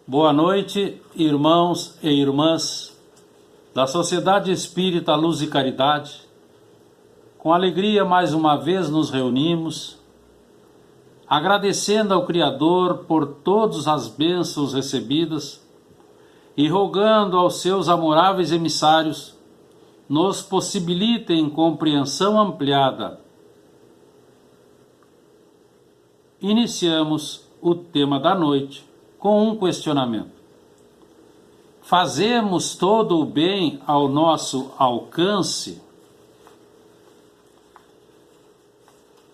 Boa noite, irmãos e irmãs da Sociedade Espírita Luz e Caridade. Com alegria, mais uma vez nos reunimos, agradecendo ao Criador por todas as bênçãos recebidas e rogando aos seus amoráveis emissários nos possibilitem compreensão ampliada. Iniciamos o tema da noite com um questionamento. Fazemos todo o bem ao nosso alcance?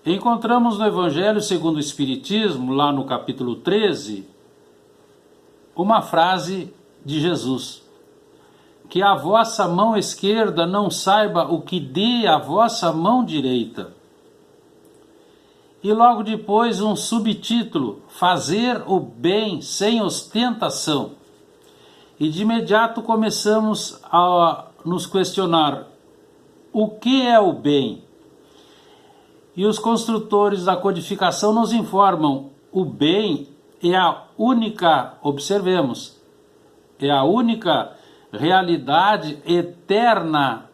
Encontramos no Evangelho segundo o Espiritismo, lá no capítulo 13, uma frase de Jesus: que a vossa mão esquerda não saiba o que dê a vossa mão direita. E logo depois um subtítulo: fazer o bem sem ostentação. E de imediato começamos a nos questionar: o que é o bem? E os construtores da codificação nos informam: o bem é a única, observemos, é a única realidade eterna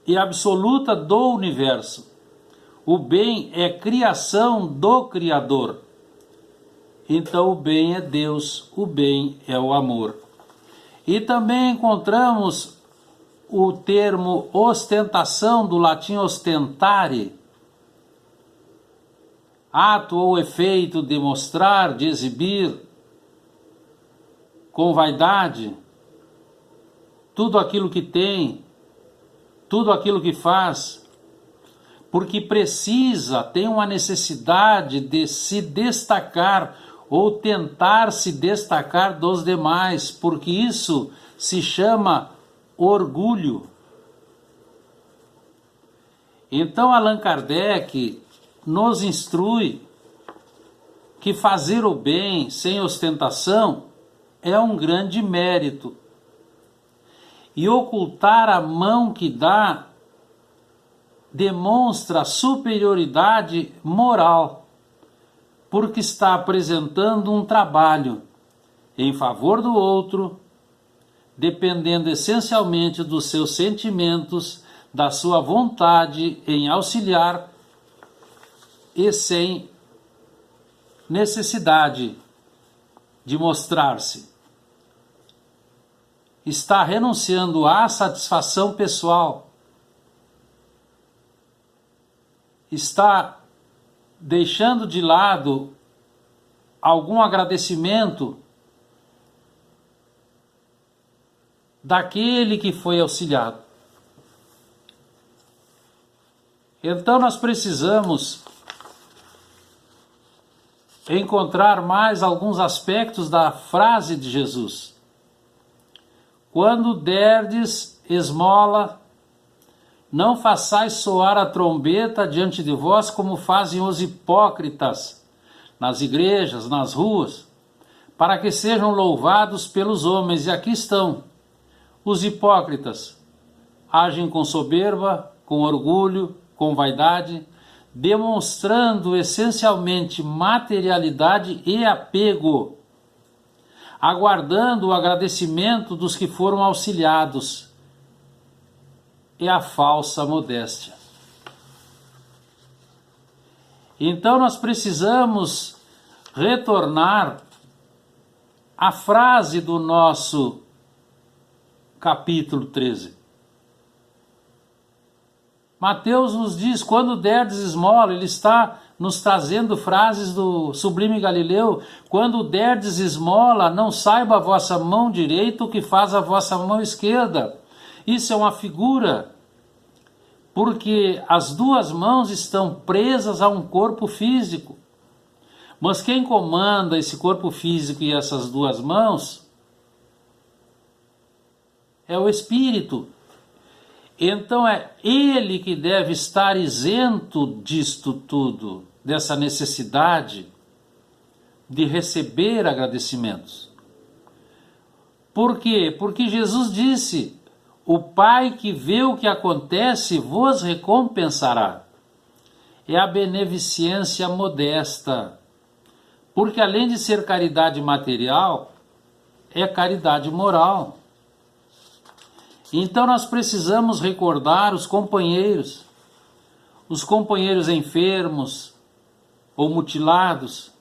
e absoluta do universo. O bem é criação do Criador. Então o bem é Deus, o bem é o amor. E também encontramos o termo ostentação, do latim ostentare, ato ou efeito de mostrar, de exibir, com vaidade, tudo aquilo que tem, tudo aquilo que faz, porque tem uma necessidade de se destacar ou tentar se destacar dos demais, porque isso se chama orgulho. Então Allan Kardec nos instrui que fazer o bem sem ostentação é um grande mérito, e ocultar a mão que dá demonstra superioridade moral, porque está apresentando um trabalho em favor do outro, dependendo essencialmente dos seus sentimentos, da sua vontade em auxiliar e sem necessidade de mostrar-se. Está renunciando à satisfação pessoal, está deixando de lado algum agradecimento daquele que foi auxiliado. Então nós precisamos encontrar mais alguns aspectos da frase de Jesus. Quando derdes esmola, não façais soar a trombeta diante de vós como fazem os hipócritas nas igrejas, nas ruas, para que sejam louvados pelos homens. E aqui estão. Os hipócritas agem com soberba, com orgulho, com vaidade, demonstrando essencialmente materialidade e apego, aguardando o agradecimento dos que foram auxiliados. É a falsa modéstia. Então nós precisamos retornar à frase do nosso capítulo 13. Mateus nos diz: quando derdes esmola, ele está nos trazendo frases do Sublime Galileu: quando derdes esmola, não saiba a vossa mão direita o que faz a vossa mão esquerda. Isso é uma figura, porque as duas mãos estão presas a um corpo físico. Mas quem comanda esse corpo físico e essas duas mãos é o Espírito. Então é ele que deve estar isento disto tudo, dessa necessidade de receber agradecimentos. Por quê? Porque Jesus disse: o Pai que vê o que acontece vos recompensará. É a beneficência modesta, Porque além de ser caridade material, é caridade moral. Então nós precisamos recordar os companheiros enfermos ou mutilados,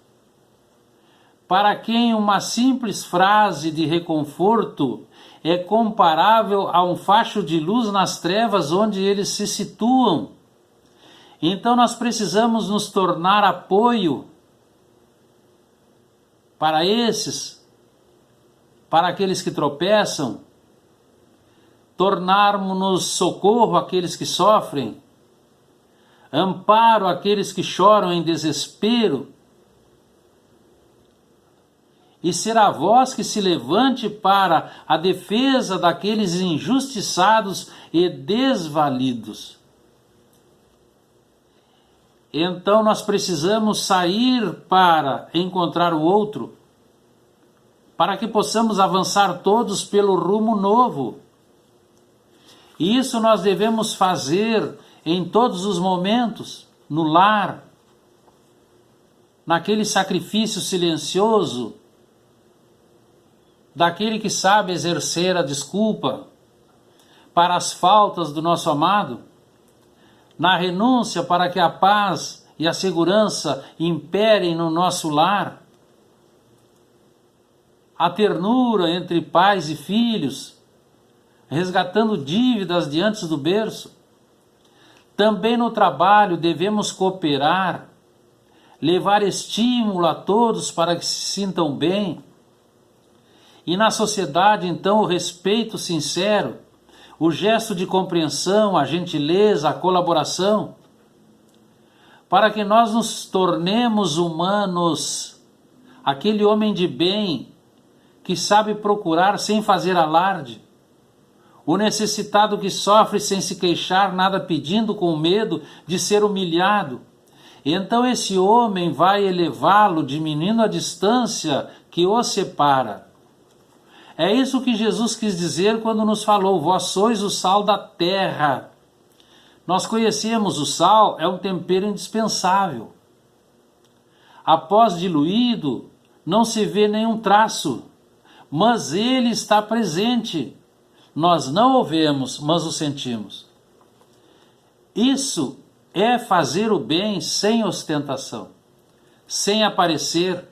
para quem uma simples frase de reconforto é comparável a um facho de luz nas trevas onde eles se situam. Então nós precisamos nos tornar apoio para esses, para aqueles que tropeçam, tornarmos-nos socorro àqueles que sofrem, amparo àqueles que choram em desespero, e ser a voz que se levante para a defesa daqueles injustiçados e desvalidos. Então nós precisamos sair para encontrar o outro, para que possamos avançar todos pelo rumo novo. E isso nós devemos fazer em todos os momentos, no lar, naquele sacrifício silencioso, daquele que sabe exercer a desculpa para as faltas do nosso amado, na renúncia para que a paz e a segurança imperem no nosso lar, a ternura entre pais e filhos, resgatando dívidas diante do berço. Também no trabalho devemos cooperar, levar estímulo a todos para que se sintam bem. E na sociedade, então, o respeito sincero, o gesto de compreensão, a gentileza, a colaboração, para que nós nos tornemos humanos, aquele homem de bem que sabe procurar sem fazer alarde, o necessitado que sofre sem se queixar, nada pedindo, com medo de ser humilhado. Então esse homem vai elevá-lo, diminuindo a distância que o separa. É isso que Jesus quis dizer quando nos falou: vós sois o sal da terra. Nós conhecemos o sal, é um tempero indispensável. Após diluído, não se vê nenhum traço, mas ele está presente. Nós não o vemos, mas o sentimos. Isso é fazer o bem sem ostentação, sem aparecer,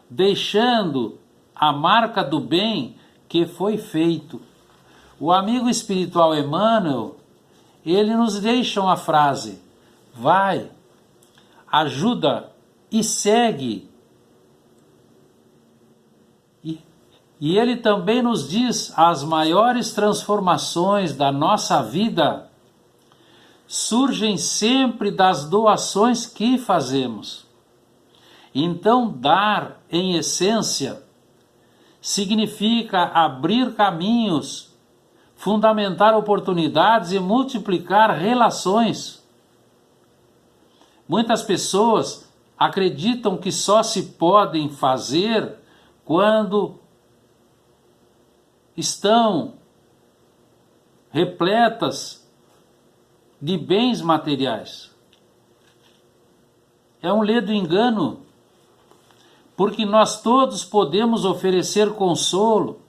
deixando a marca do bem que foi feito. O amigo espiritual Emmanuel, ele nos deixa uma frase: vai, ajuda e segue. E ele também nos diz: as maiores transformações da nossa vida surgem sempre das doações que fazemos. Então, dar, em essência, significa abrir caminhos, fundamentar oportunidades e multiplicar relações. Muitas pessoas acreditam que só se podem fazer quando estão repletas de bens materiais. É um ledo engano, porque nós todos podemos oferecer consolo,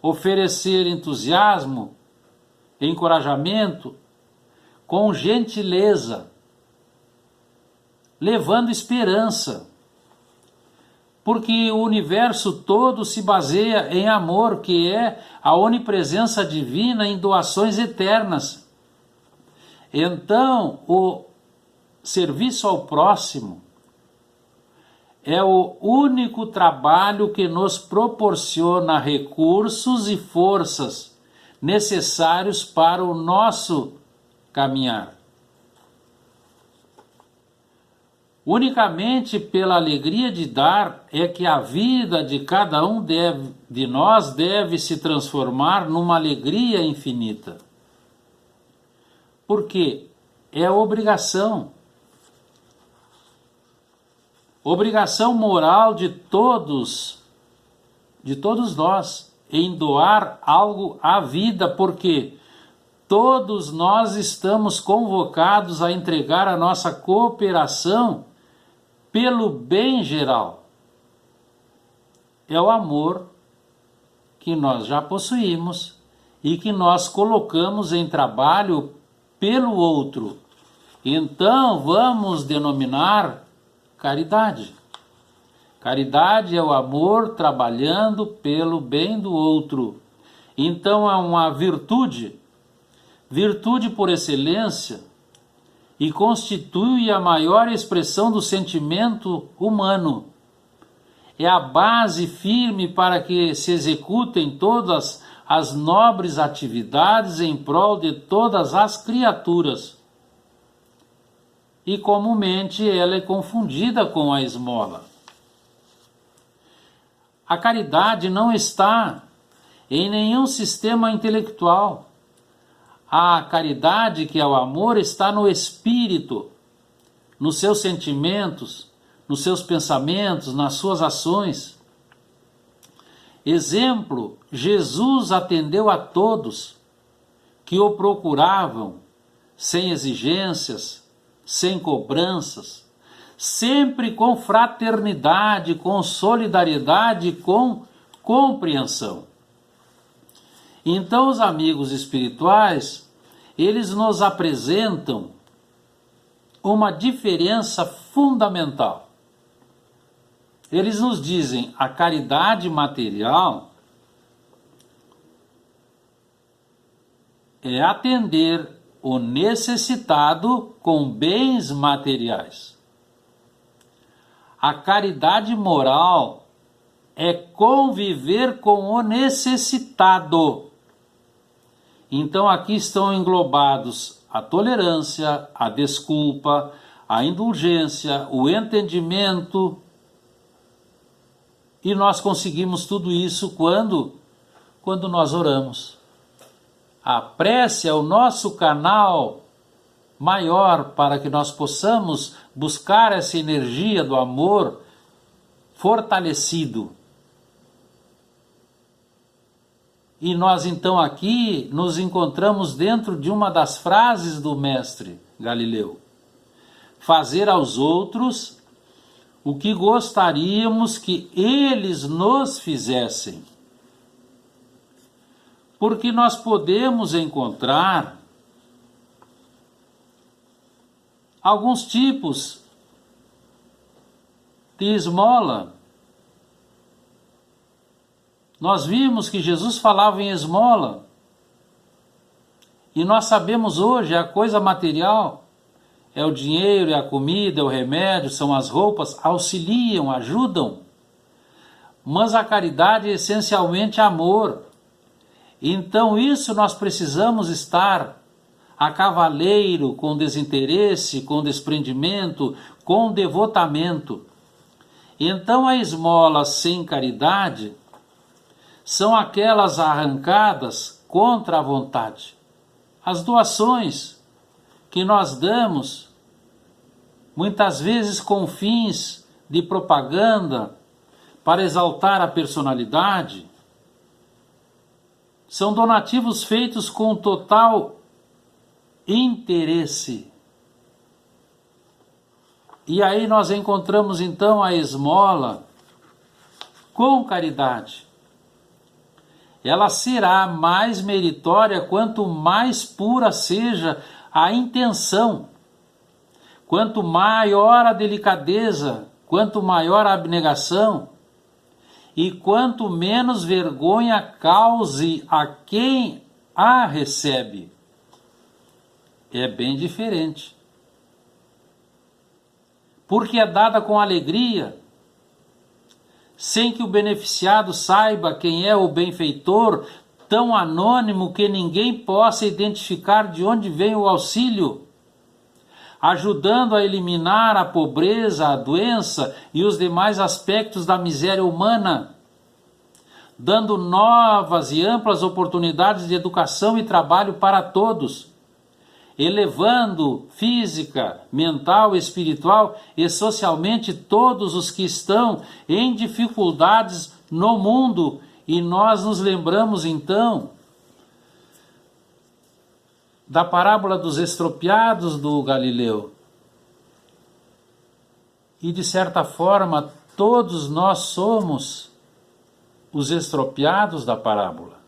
oferecer entusiasmo, encorajamento, com gentileza, levando esperança. Porque o universo todo se baseia em amor, que é a onipresença divina em doações eternas. Então, o serviço ao próximo é o único trabalho que nos proporciona recursos e forças necessários para o nosso caminhar. Unicamente pela alegria de dar é que a vida de cada um de nós deve se transformar numa alegria infinita. Porque é obrigação moral de todos nós em doar algo à vida, porque todos nós estamos convocados a entregar a nossa cooperação pelo bem geral. É o amor que nós já possuímos e que nós colocamos em trabalho pelo outro. Então vamos denominar caridade. Caridade é o amor trabalhando pelo bem do outro. Então é uma virtude por excelência, e constitui a maior expressão do sentimento humano. É a base firme para que se executem todas as nobres atividades em prol de todas as criaturas. E comumente ela é confundida com a esmola. A caridade não está em nenhum sistema intelectual. A caridade, que é o amor, está no espírito, nos seus sentimentos, nos seus pensamentos, nas suas ações. Exemplo, Jesus atendeu a todos que o procuravam, sem exigências, sem cobranças, sempre com fraternidade, com solidariedade, com compreensão. Então os amigos espirituais, eles nos apresentam uma diferença fundamental. Eles nos dizem, a caridade material é atender o necessitado com bens materiais. A caridade moral é conviver com o necessitado. Então aqui estão englobados a tolerância, a desculpa, a indulgência, o entendimento. E nós conseguimos tudo isso quando nós oramos. A prece é o nosso canal maior para que nós possamos buscar essa energia do amor fortalecido. E nós então aqui nos encontramos dentro de uma das frases do mestre Galileu: fazer aos outros o que gostaríamos que eles nos fizessem. Porque nós podemos encontrar alguns tipos de esmola. Nós vimos que Jesus falava em esmola. E nós sabemos hoje, a coisa material é o dinheiro, é a comida, é o remédio, são as roupas, auxiliam, ajudam. Mas a caridade é essencialmente amor. Então isso nós precisamos estar a cavaleiro, com desinteresse, com desprendimento, com devotamento. Então a esmola sem caridade são aquelas arrancadas contra a vontade. As doações que nós damos, muitas vezes com fins de propaganda, para exaltar a personalidade, são donativos feitos com total interesse. E aí nós encontramos então a esmola com caridade. Ela será mais meritória quanto mais pura seja a intenção, quanto maior a delicadeza, quanto maior a abnegação, e quanto menos vergonha cause a quem a recebe. É bem diferente. Porque é dada com alegria, sem que o beneficiado saiba quem é o benfeitor, tão anônimo que ninguém possa identificar de onde vem o auxílio, ajudando a eliminar a pobreza, a doença e os demais aspectos da miséria humana, dando novas e amplas oportunidades de educação e trabalho para todos, elevando física, mental, espiritual e socialmente todos os que estão em dificuldades no mundo. E nós nos lembramos então da parábola dos estropiados do Galileu. E de certa forma, todos nós somos os estropiados da parábola.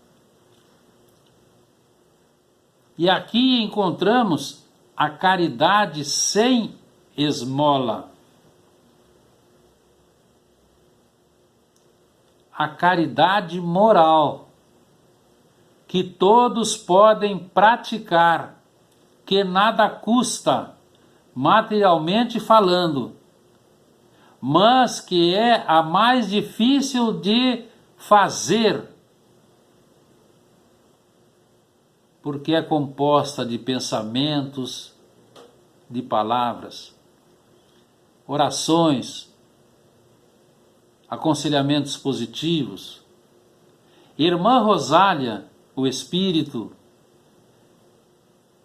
E aqui encontramos a caridade sem esmola. A caridade moral, que todos podem praticar, que nada custa, materialmente falando, mas que é a mais difícil de fazer, porque é composta de pensamentos, de palavras, orações, aconselhamentos positivos. Irmã Rosália, o Espírito,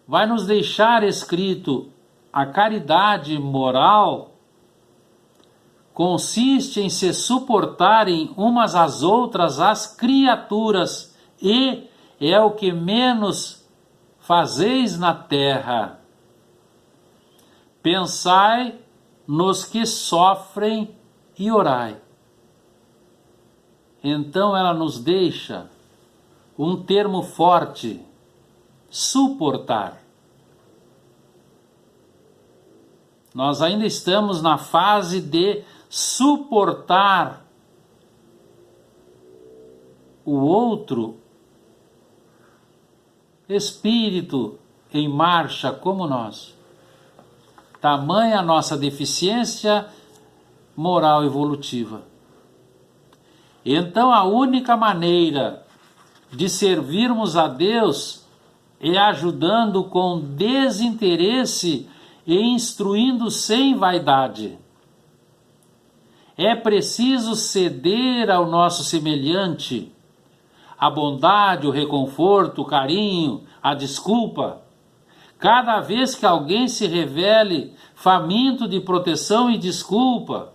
vai nos deixar escrito: a caridade moral consiste em se suportarem umas às outras as criaturas, e é o que menos fazeis na terra. Pensai nos que sofrem e orai. Então ela nos deixa um termo forte: suportar. Nós ainda estamos na fase de suportar o outro espírito em marcha como nós. Tamanha a nossa deficiência moral evolutiva. Então a única maneira de servirmos a Deus é ajudando com desinteresse e instruindo sem vaidade. É preciso ceder ao nosso semelhante a bondade, o reconforto, o carinho, a desculpa. Cada vez que alguém se revele faminto de proteção e desculpa,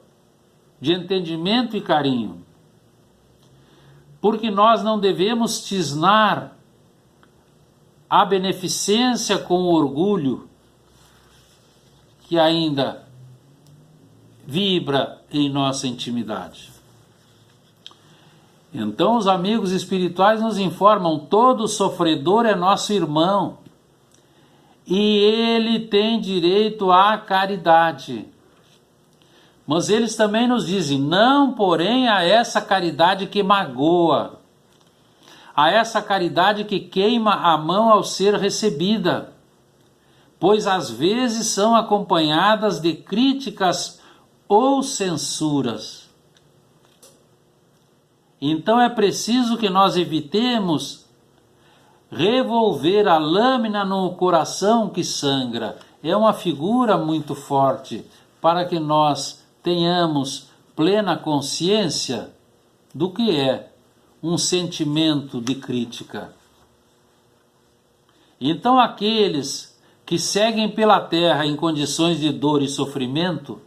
de entendimento e carinho. Porque nós não devemos tisnar a beneficência com o orgulho que ainda vibra em nossa intimidade. Então os amigos espirituais nos informam: todo sofredor é nosso irmão e ele tem direito à caridade. Mas eles também nos dizem: não, porém, a essa caridade que magoa, a essa caridade que queima a mão ao ser recebida, pois às vezes são acompanhadas de críticas ou censuras. Então é preciso que nós evitemos revolver a lâmina no coração que sangra. É uma figura muito forte para que nós tenhamos plena consciência do que é um sentimento de crítica. Então aqueles que seguem pela terra em condições de dor e sofrimento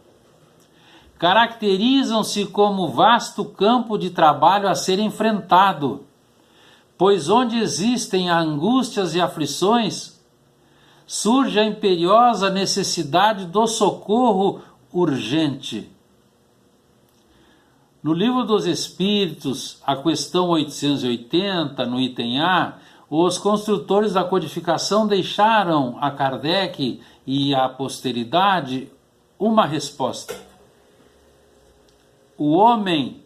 caracterizam-se como vasto campo de trabalho a ser enfrentado, pois onde existem angústias e aflições, surge a imperiosa necessidade do socorro urgente. No Livro dos Espíritos, a questão 880, no item A, os construtores da codificação deixaram a Kardec e à posteridade uma resposta. O homem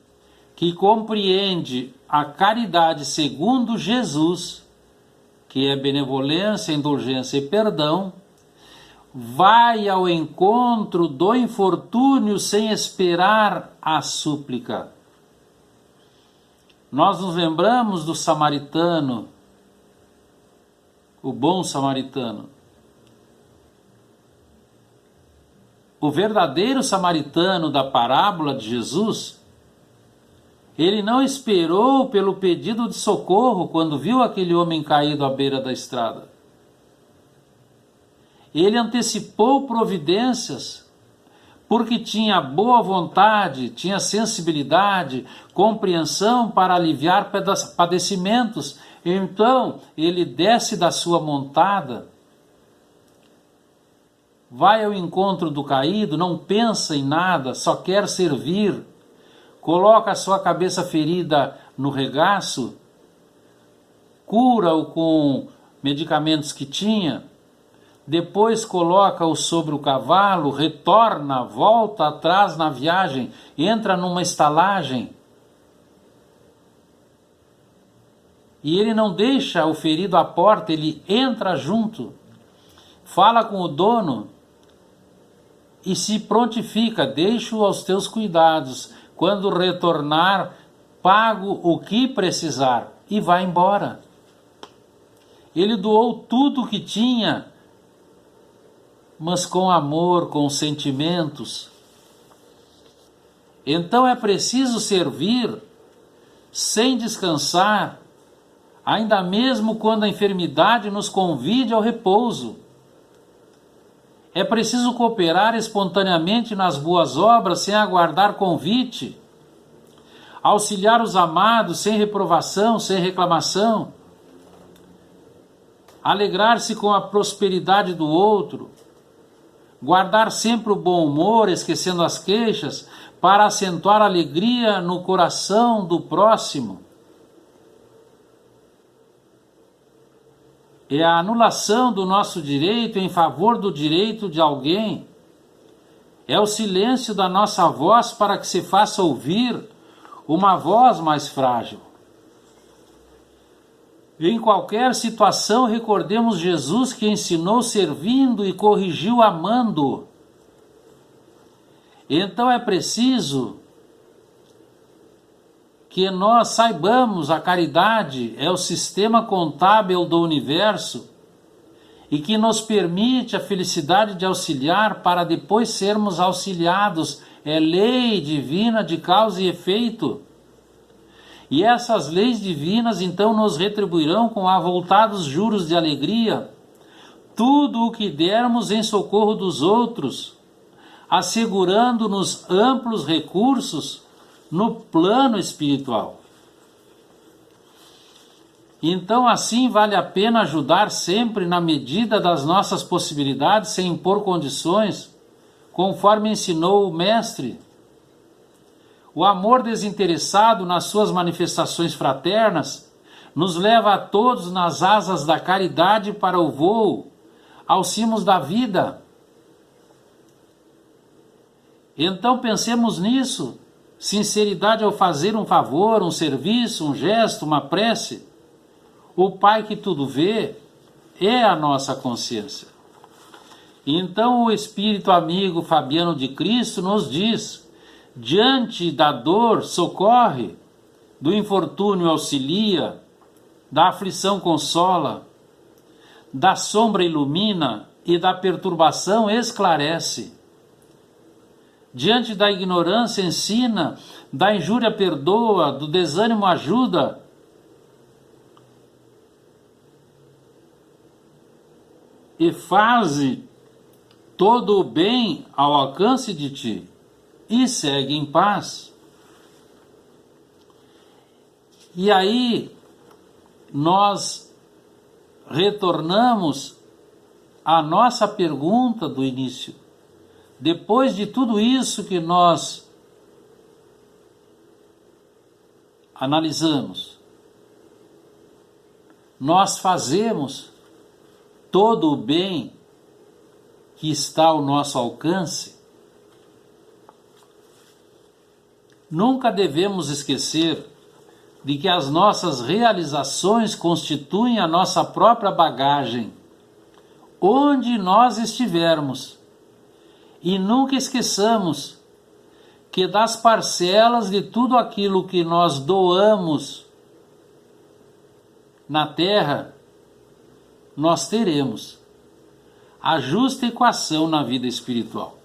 que compreende a caridade segundo Jesus, que é benevolência, indulgência e perdão, vai ao encontro do infortúnio sem esperar a súplica. Nós nos lembramos do samaritano, o bom samaritano. O verdadeiro samaritano da parábola de Jesus, ele não esperou pelo pedido de socorro quando viu aquele homem caído à beira da estrada. Ele antecipou providências, porque tinha boa vontade, tinha sensibilidade, compreensão para aliviar padecimentos. Então, ele desce da sua montada vai ao encontro do caído, não pensa em nada, só quer servir, coloca a sua cabeça ferida no regaço, cura-o com medicamentos que tinha, depois coloca-o sobre o cavalo, retorna, volta atrás na viagem, entra numa estalagem. E ele não deixa o ferido à porta, ele entra junto, fala com o dono e se prontifica, deixa-o aos teus cuidados, quando retornar, pago o que precisar, e vai embora. Ele doou tudo o que tinha, mas com amor, com sentimentos. Então é preciso servir sem descansar, ainda mesmo quando a enfermidade nos convide ao repouso. É preciso cooperar espontaneamente nas boas obras sem aguardar convite, auxiliar os amados sem reprovação, sem reclamação, alegrar-se com a prosperidade do outro, guardar sempre o bom humor, esquecendo as queixas, para acentuar a alegria no coração do próximo. É a anulação do nosso direito em favor do direito de alguém. É o silêncio da nossa voz para que se faça ouvir uma voz mais frágil. Em qualquer situação, recordemos Jesus que ensinou servindo e corrigiu amando. Então é preciso que nós saibamos a caridade é o sistema contábil do universo e que nos permite a felicidade de auxiliar para depois sermos auxiliados. É lei divina de causa e efeito. E essas leis divinas então nos retribuirão com avultados juros de alegria tudo o que dermos em socorro dos outros, assegurando-nos amplos recursos no plano espiritual. Então assim vale a pena ajudar sempre na medida das nossas possibilidades, sem impor condições, conforme ensinou o Mestre. O amor desinteressado nas suas manifestações fraternas nos leva a todos nas asas da caridade para o voo aos cimos da vida. Então pensemos nisso, sinceridade ao fazer um favor, um serviço, um gesto, uma prece. O Pai que tudo vê é a nossa consciência. Então o Espírito amigo Fabiano de Cristo nos diz: diante da dor socorre, do infortúnio auxilia, da aflição consola, da sombra ilumina e da perturbação esclarece. Diante da ignorância ensina, da injúria perdoa, do desânimo ajuda. E faze todo o bem ao alcance de ti, e segue em paz. E aí nós retornamos à nossa pergunta do início. Depois de tudo isso que nós analisamos, nós fazemos todo o bem que está ao nosso alcance? Nunca devemos esquecer de que as nossas realizações constituem a nossa própria bagagem, onde nós estivermos. E nunca esqueçamos que das parcelas de tudo aquilo que nós doamos na terra, nós teremos a justa equação na vida espiritual.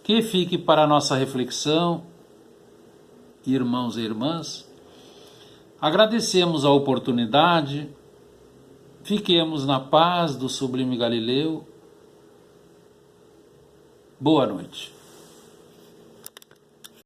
Que fique para a nossa reflexão, irmãos e irmãs. Agradecemos a oportunidade, fiquemos na paz do sublime Galileu. Boa noite.